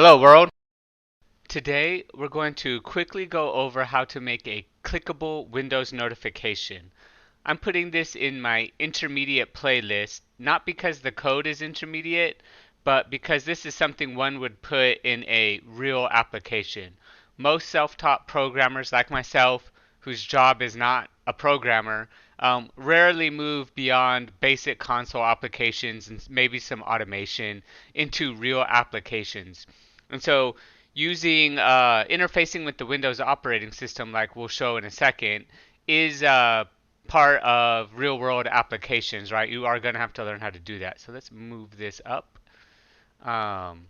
Hello world! Today we're going to quickly go over how to make a clickable Windows notification. I'm putting this in my intermediate playlist, not because the code is intermediate, but because this is something one would put in a real application. Most self-taught programmers like myself, whose job is not a programmer, rarely move beyond basic console applications and maybe some automation into real applications. And so using interfacing with the Windows operating system, like we'll show in a second, is part of real world applications, right? You are going to have to learn how to do that. So let's move this up. Um,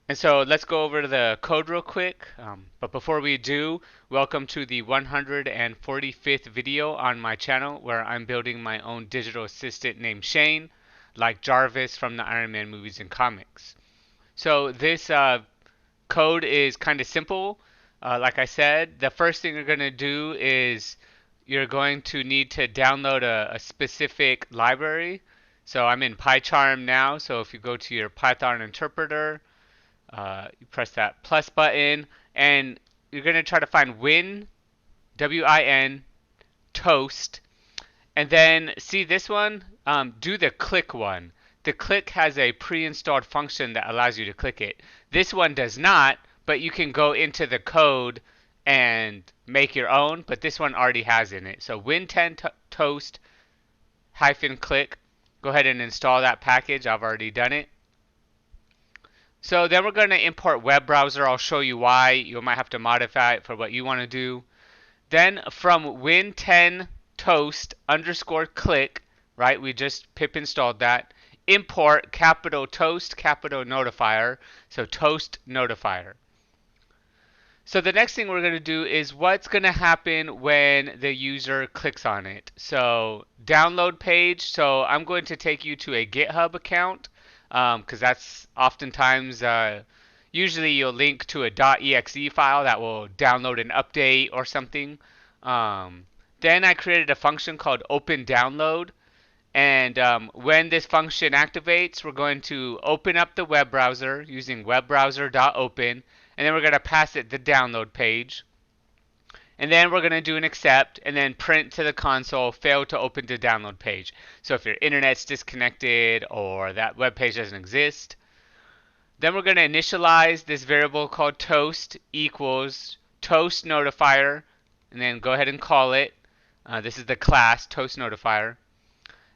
and so let's go over to the code real quick. But before we do, welcome to the 145th video on my channel where I'm building my own digital assistant named Shane, like Jarvis from the Iron Man movies and comics. So this code is kind of simple. Like I said, the first thing you're going to do is you're going to need to download a specific library. So I'm in PyCharm now. So if you go to your Python interpreter, you press that plus button, and you're going to try to find win, W-I-N, toast, and then see this one, do the click one. The click has a pre-installed function that allows you to click it. This one does not, but you can go into the code and make your own, but this one already has in it. So win10 toast hyphen click. Go ahead and install that package. I've already done it. So then we're going to import web browser. I'll show you why. You might have to modify it for what you want to do. Then from win10 toast underscore click, right? We just pip installed that. Import capital toast capital notifier. So toast notifier. So the next thing we're going to do is what's going to happen when the user clicks on it. So download page. So I'm going to take you to a GitHub account because that's oftentimes usually you'll link to a .exe file that will download an update or something. Then I created a function called open download. And when this function activates, we're going to open up the web browser using webbrowser.open, and then we're going to pass it the download page. And then we're going to do an accept and then print to the console, fail to open the download page. So if your internet's disconnected or that web page doesn't exist, then we're going to initialize this variable called toast equals toast notifier, and then go ahead and call it. This is the class toast notifier.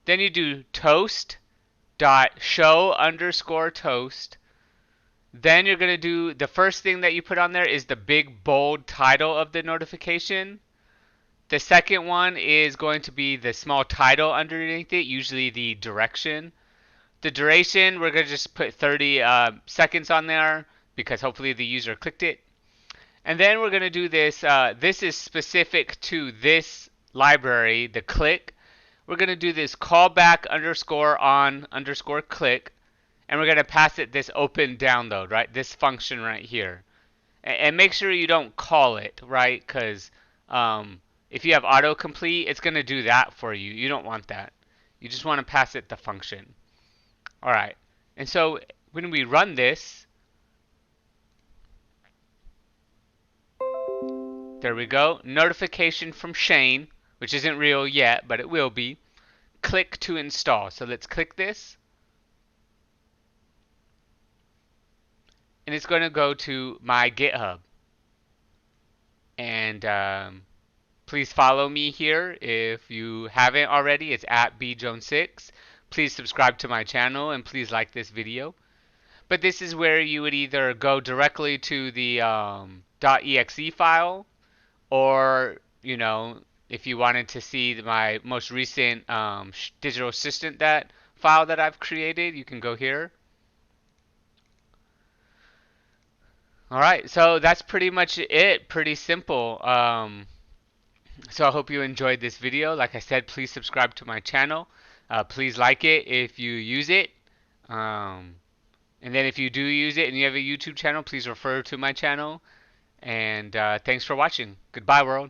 Then you do toast dot show underscore toast. Then you're going to do the first thing that you put on there is the big bold title of the notification. The second one is going to be the small title underneath it, usually the direction. The duration, we're going to just put 30 seconds on there because hopefully the user clicked it. And then we're going to do this. This is specific to this library, the click. We're going to do this callback underscore on underscore click, and we're going to pass it this open download, right? This function right here. And make sure you don't call it, right? Because if you have autocomplete, it's going to do that for you. You don't want that. You just want to pass it the function. All right. And so when we run this, there we go. Notification from Shane, which isn't real yet, but it will be. Click to install. So let's click this. And it's going to go to my GitHub. And please follow me here if you haven't already. It's at bjones6. Please subscribe to my channel and please like this video. But this is where you would either go directly to the .exe file, or if you wanted to see my most recent digital assistant file that I've created, you can go here. All right, so that's pretty much it. Pretty simple. So I hope you enjoyed this video. Like I said, please subscribe to my channel. Please like it if you use it. And then if you do use it and you have a YouTube channel, please refer to my channel. And thanks for watching. Goodbye, world.